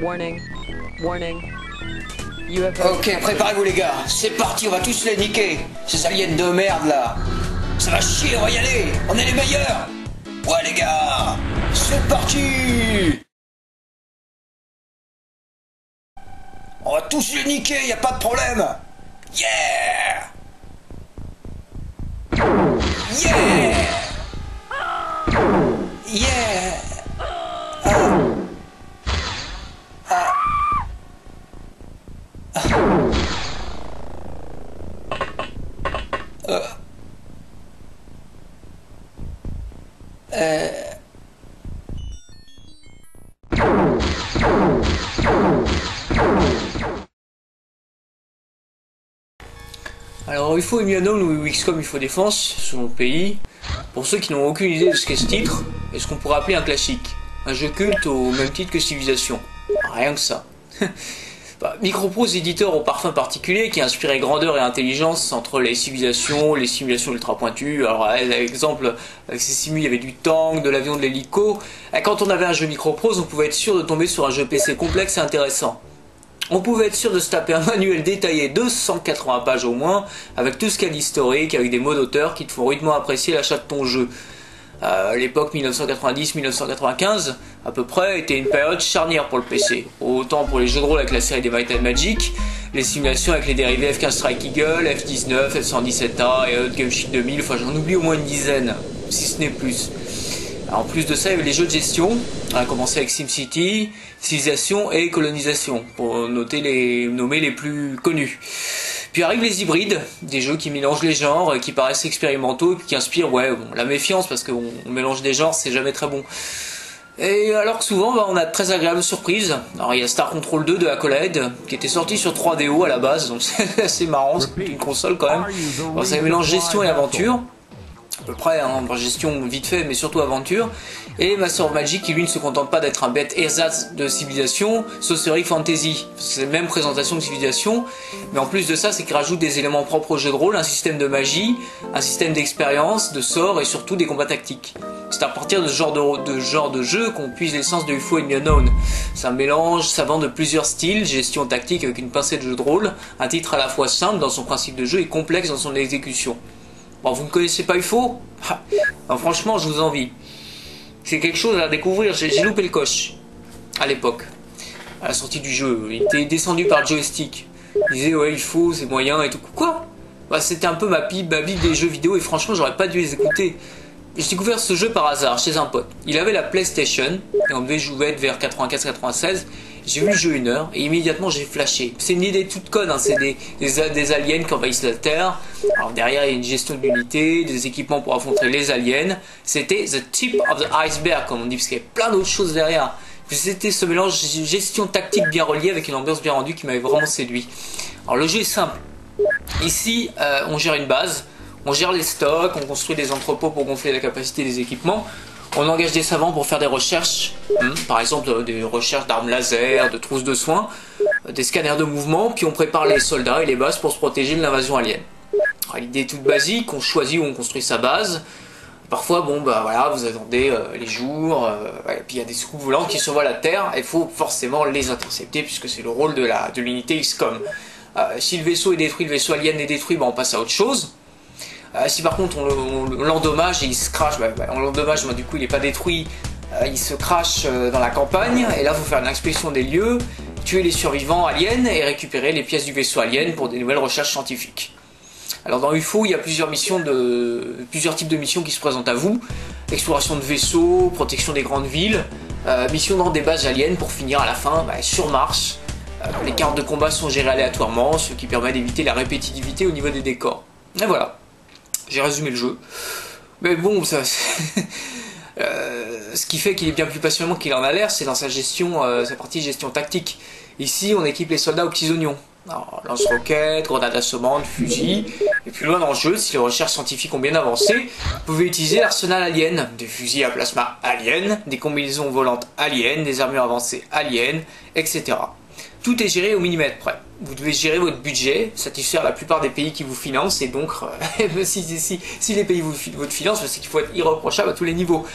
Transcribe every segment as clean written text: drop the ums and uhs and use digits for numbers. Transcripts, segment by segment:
Warning. Warning. UFO. Ok, préparez-vous les gars, c'est parti, on va tous les niquer. Ces aliens de merde là. Ça va chier, on va y aller. On est les meilleurs. Ouais les gars, c'est parti. On va tous les niquer, y a pas de problème. Yeah. Yeah. Yeah. Alors UFO Unknown ou XCOM UFO Défense, selon le pays, pour ceux qui n'ont aucune idée de ce qu'est ce titre, est ce qu'on pourrait appeler un classique. Un jeu culte au même titre que Civilization. Rien que ça. Microprose éditeur au parfum particulier qui inspirait grandeur et intelligence entre les civilisations ultra pointues. Alors exemple, avec ces simus il y avait du tank, de l'avion, de l'hélico. Et quand on avait un jeu Microprose, on pouvait être sûr de tomber sur un jeu PC complexe et intéressant. On pouvait être sûr de se taper un manuel détaillé de 180 pages au moins, avec tout ce qu'il y a d'historique, avec des mots d'auteur qui te font rudement apprécier l'achat de ton jeu. L'époque 1990-1995, à peu près, était une période charnière pour le PC. Autant pour les jeux de rôle avec la série des Might and Magic, les simulations avec les dérivés F-15 Strike Eagle, F-19, F-117A et Hot Gunship 2000, enfin j'en oublie au moins une dizaine, si ce n'est plus. En plus de ça, il y avait les jeux de gestion. On a commencé avec SimCity, Civilisation et Colonisation, pour nommer les plus connus. Puis arrivent les hybrides, des jeux qui mélangent les genres, qui paraissent expérimentaux et qui inspirent la méfiance, parce qu'on mélange des genres, c'est jamais très bon. Et alors que souvent, on a de très agréables surprises. Alors il y a Star Control 2 de Accolade, qui était sorti sur 3DO à la base, donc c'est assez marrant, c'est une console quand même. Alors, ça mélange gestion et aventure. À peu près, gestion vite fait, mais surtout aventure. Et Master of Magic qui lui ne se contente pas d'être un bête ersatz de Civilisation, Sorcery Fantasy. C'est la même présentation de Civilisation, mais en plus de ça, c'est qu'il rajoute des éléments propres au jeu de rôle, un système de magie, un système d'expérience, de sorts et surtout des combats tactiques. C'est à partir de ce genre de jeu qu'on puise l'essence de UFO Unknown. C'est un mélange savant de plusieurs styles, gestion tactique avec une pincée de jeu de rôle, un titre à la fois simple dans son principe de jeu et complexe dans son exécution. Bon, vous ne connaissez pas UFO? Non, franchement, je vous envie. C'est quelque chose à découvrir, j'ai loupé le coche à l'époque, à la sortie du jeu. Il était descendu par Joystick. Il disait ouais UFO c'est moyen et tout. Quoi? C'était un peu ma bible des jeux vidéo et franchement j'aurais pas dû les écouter. J'ai découvert ce jeu par hasard chez un pote. Il avait la PlayStation et on devait jouer vers 95-96. J'ai vu le jeu 1 heure et immédiatement j'ai flashé. C'est une idée toute conne, hein. C'est des aliens qui envahissent la Terre. Alors derrière il y a une gestion d'unités, des équipements pour affronter les aliens. C'était the tip of the iceberg comme on dit, parce qu'il y avait plein d'autres choses derrière. C'était ce mélange gestion tactique bien relié avec une ambiance bien rendue qui m'avait vraiment séduit. Alors le jeu est simple. Ici on gère une base, on gère les stocks, on construit des entrepôts pour gonfler la capacité des équipements. On engage des savants pour faire des recherches, par exemple des recherches d'armes laser, de trousses de soins, des scanners de mouvement, puis on prépare les soldats et les bases pour se protéger de l'invasion alien. L'idée est toute basique, on choisit où on construit sa base. Parfois, vous attendez les jours, et puis il y a des soucoupes volantes qui survolent la Terre, et il faut forcément les intercepter puisque c'est le rôle de l'unité XCOM. Si le vaisseau est détruit, le vaisseau alien est détruit, on passe à autre chose. Si par contre on l'endommage et il se crache, on l'endommage, du coup il n'est pas détruit, il se crache dans la campagne, et là il faut faire une inspection des lieux, tuer les survivants aliens et récupérer les pièces du vaisseau alien pour des nouvelles recherches scientifiques. Alors dans UFO, il y a plusieurs types de missions qui se présentent à vous. Exploration de vaisseaux, protection des grandes villes, mission dans des bases aliens pour finir à la fin sur Mars. Les cartes de combat sont gérées aléatoirement, ce qui permet d'éviter la répétitivité au niveau des décors. Et voilà. J'ai résumé le jeu, mais bon, ce qui fait qu'il est bien plus passionnant qu'il en a l'air, c'est dans sa gestion, sa partie gestion tactique. Ici, on équipe les soldats aux petits oignons. Alors, lance-roquettes, grenades assommantes, fusils, et plus loin dans le jeu, si les recherches scientifiques ont bien avancé, vous pouvez utiliser l'arsenal alien, des fusils à plasma aliens, des combinaisons volantes aliens, des armures avancées aliens, etc. Tout est géré au millimètre près. vous devez gérer votre budget, satisfaire la plupart des pays qui vous financent, et donc si les pays vous financent, c'est qu'il faut être irréprochable à tous les niveaux.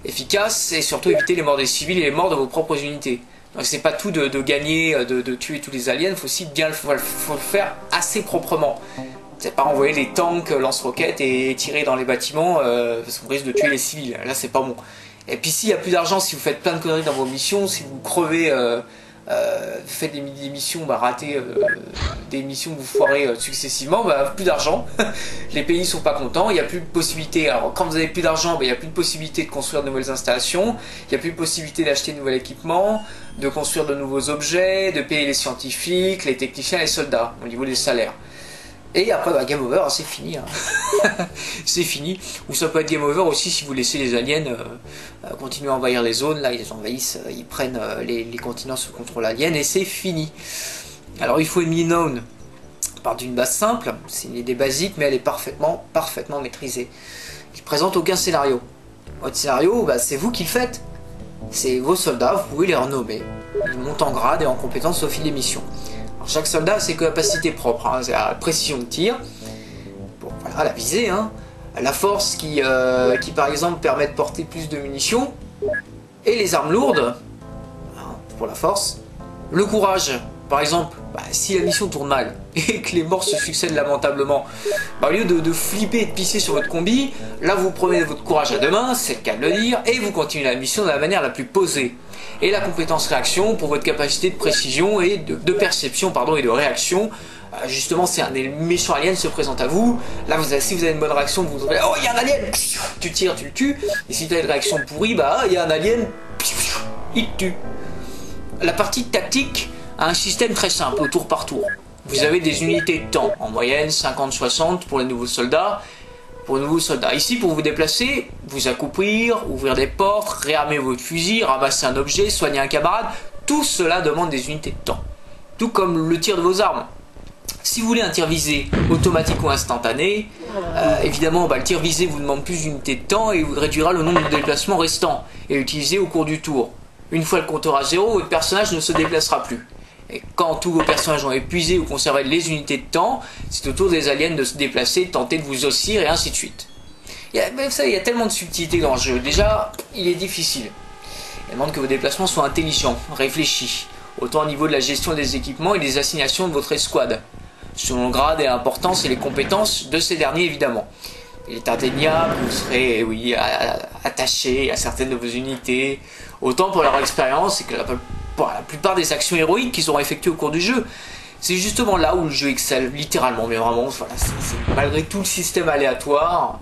Efficace, et surtout éviter les morts des civils et les morts de vos propres unités. Donc c'est pas tout de gagner, de tuer tous les aliens, faut aussi bien faut le faire assez proprement. C'est pas envoyer les tanks, lance-roquettes et tirer dans les bâtiments parce qu'on risque de tuer les civils. Là c'est pas bon. Et puis s'il y a plus d'argent, si vous faites plein de conneries dans vos missions, si vous crevez, faites des missions ratées, des missions que vous foirez successivement, plus d'argent. Les pays sont pas contents, il n'y a plus de possibilité. Alors quand vous avez plus d'argent, il n'y a plus de possibilité de construire de nouvelles installations, il n'y a plus de possibilité d'acheter de nouvel équipement, de construire de nouveaux objets, de payer les scientifiques, les techniciens et les soldats au niveau des salaires. Et après, game over, c'est fini. Hein. C'est fini. Ou ça peut être game over aussi si vous laissez les aliens continuer à envahir les zones. Là, ils les envahissent, ils prennent les continents sous contrôle alien et c'est fini. Alors, il faut une known. On part d'une base simple. C'est une idée basique, mais elle est parfaitement maîtrisée. Qui présente aucun scénario. Votre scénario, c'est vous qui le faites. C'est vos soldats, vous pouvez les renommer. Ils montent en grade et en compétences au fil des missions. Alors, chaque soldat a ses capacités propres, hein. C'est la précision de tir, bon, voilà, la visée, hein. La force qui par exemple permet de porter plus de munitions, et les armes lourdes, hein, pour la force. Le courage, par exemple, si la mission tourne mal et que les morts se succèdent lamentablement, au lieu de flipper et de pisser sur votre combi, là vous prenez votre courage à deux mains, c'est le cas de le dire, et vous continuez la mission de la manière la plus posée. Et la compétence réaction pour votre capacité de précision et de perception et de réaction. Justement, si un méchant alien se présente à vous, là si vous avez une bonne réaction, vous direz oh il y a un alien, tu tires, tu le tues. Et si tu as une réaction pourrie, il y a un alien, il te tue. La partie tactique a un système très simple, au tour par tour. Vous avez des unités de temps, en moyenne 50-60 pour les nouveaux soldats. Ici, pour vous déplacer, vous accouplir, ouvrir des portes, réarmer votre fusil, ramasser un objet, soigner un camarade, tout cela demande des unités de temps. Tout comme le tir de vos armes. Si vous voulez un tir visé automatique ou instantané, évidemment le tir visé vous demande plus d'unités de temps et vous réduira le nombre de déplacements restants et utilisés au cours du tour. Une fois le compteur à zéro, votre personnage ne se déplacera plus. Et quand tous vos personnages ont épuisé ou conservé les unités de temps, c'est au tour des aliens de se déplacer, de tenter de vous ossir et ainsi de suite. Il y a tellement de subtilités dans le jeu. Déjà, il est difficile. Il demande que vos déplacements soient intelligents, réfléchis, autant au niveau de la gestion des équipements et des assignations de votre escouade, selon le grade et l'importance et les compétences de ces derniers évidemment. Il est indéniable, vous serez attaché à certaines de vos unités, autant pour leur expérience et que pour la plupart des actions héroïques qu'ils auront effectuées au cours du jeu. C'est justement là où le jeu excelle, littéralement, mais vraiment, voilà, malgré tout le système aléatoire,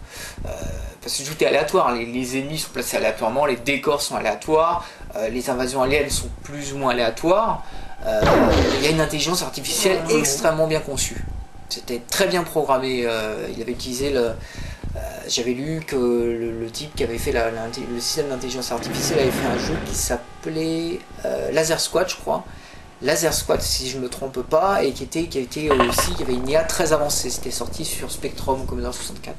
parce que tout est aléatoire, les ennemis sont placés aléatoirement, les décors sont aléatoires, les invasions aliens sont plus ou moins aléatoires, il y a une intelligence artificielle extrêmement bien conçue. C'était très bien programmé, il avait utilisé j'avais lu que le type qui avait fait le système d'intelligence artificielle avait fait un jeu qui s'appelait Laser Squad, je crois. Laser Squad, si je ne me trompe pas, et qui avait une IA très avancée. C'était sorti sur Spectrum, Commodore 64.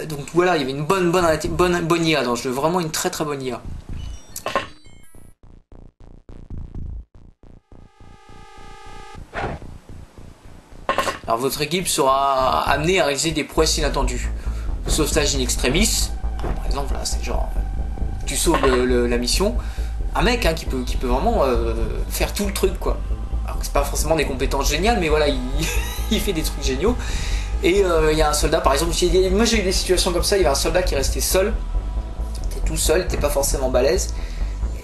Donc voilà, il y avait une bonne IA dans le jeu, vraiment une très bonne IA. Alors votre équipe sera amenée à réaliser des prouesses inattendues. Sauvetage in extremis, par exemple, là c'est genre tu sauves la mission. Un mec qui peut vraiment faire tout le truc quoi. Alors c'est pas forcément des compétences géniales, mais voilà, il fait des trucs géniaux. Et il y a un soldat par exemple, moi j'ai eu des situations comme ça, il y avait un soldat qui restait seul, il était tout seul, il était pas forcément balèze.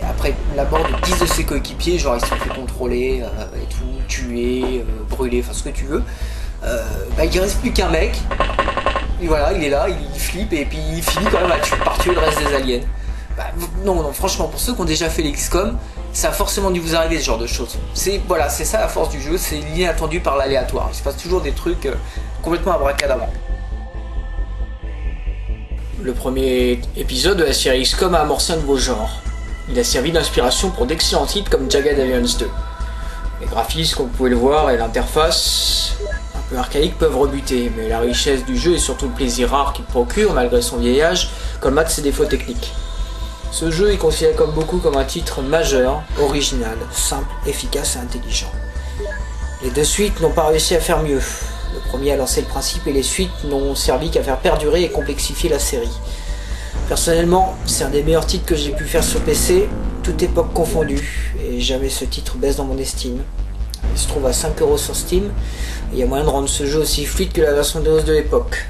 Et après la mort de 10 de ses coéquipiers, genre ils se sont fait contrôler et tout, tuer, brûler, enfin ce que tu veux. Il reste plus qu'un mec, et voilà, il est là, il flippe et puis il finit quand même par tuer le reste des aliens. Non, franchement, pour ceux qui ont déjà fait les XCOM, ça a forcément dû vous arriver ce genre de choses. C'est ça la force du jeu, c'est l'inattendu par l'aléatoire. Il se passe toujours des trucs complètement abracadabra. Le premier épisode de la série XCOM a amorcé un nouveau genre. Il a servi d'inspiration pour d'excellents titres comme Jagged Alliance 2. Les graphismes, comme vous pouvez le voir, et l'interface un peu archaïque peuvent rebuter, mais la richesse du jeu et surtout le plaisir rare qu'il procure, malgré son vieillage, colmate ses défauts techniques. Ce jeu est considéré comme beaucoup comme un titre majeur, original, simple, efficace et intelligent. Les deux suites n'ont pas réussi à faire mieux. Le premier a lancé le principe et les suites n'ont servi qu'à faire perdurer et complexifier la série. Personnellement, c'est un des meilleurs titres que j'ai pu faire sur PC, toute époque confondue, et jamais ce titre baisse dans mon estime. Il se trouve à 5 € sur Steam, et il y a moyen de rendre ce jeu aussi fluide que la version DOS de l'époque.